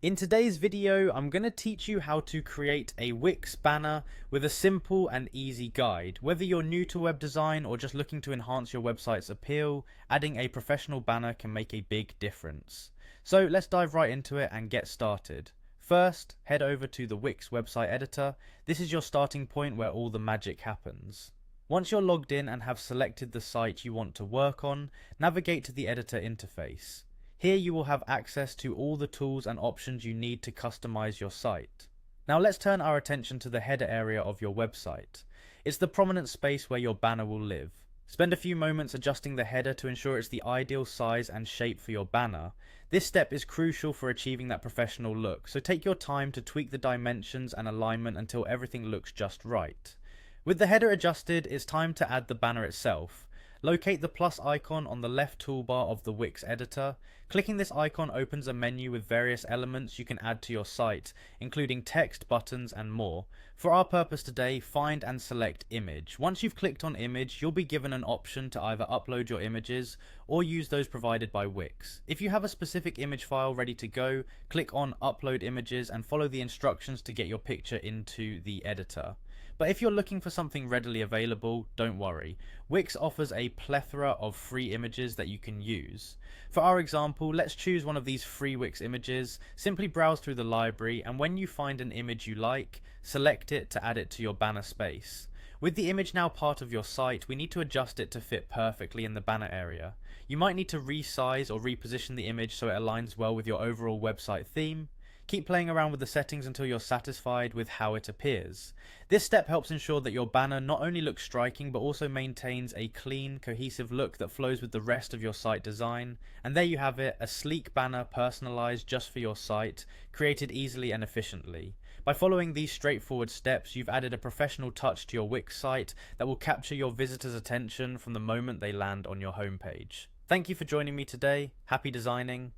In today's video, I'm going to teach you how to create a Wix banner with a simple and easy guide. Whether you're new to web design or just looking to enhance your website's appeal, adding a professional banner can make a big difference. So let's dive right into it and get started. First, head over to the Wix website editor. This is your starting point where all the magic happens. Once you're logged in and have selected the site you want to work on, navigate to the editor interface. Here you will have access to all the tools and options you need to customize your site. Now let's turn our attention to the header area of your website. It's the prominent space where your banner will live. Spend a few moments adjusting the header to ensure it's the ideal size and shape for your banner. This step is crucial for achieving that professional look, so take your time to tweak the dimensions and alignment until everything looks just right. With the header adjusted, it's time to add the banner itself. Locate the plus icon on the left toolbar of the Wix editor. Clicking this icon opens a menu with various elements you can add to your site, including text, buttons, and more. For our purpose today, find and select image. Once you've clicked on image, you'll be given an option to either upload your images or use those provided by Wix. If you have a specific image file ready to go, click on upload images and follow the instructions to get your picture into the editor. But if you're looking for something readily available, don't worry. Wix offers a plethora of free images that you can use. For our example, let's choose one of these free Wix images. Simply browse through the library, and when you find an image you like, select it to add it to your banner space. With the image now part of your site, we need to adjust it to fit perfectly in the banner area. You might need to resize or reposition the image so it aligns well with your overall website theme. Keep playing around with the settings until you're satisfied with how it appears. This step helps ensure that your banner not only looks striking but also maintains a clean, cohesive look that flows with the rest of your site design. And there you have it, a sleek banner personalized just for your site, created easily and efficiently. By following these straightforward steps, you've added a professional touch to your Wix site that will capture your visitors' attention from the moment they land on your homepage. Thank you for joining me today. Happy designing.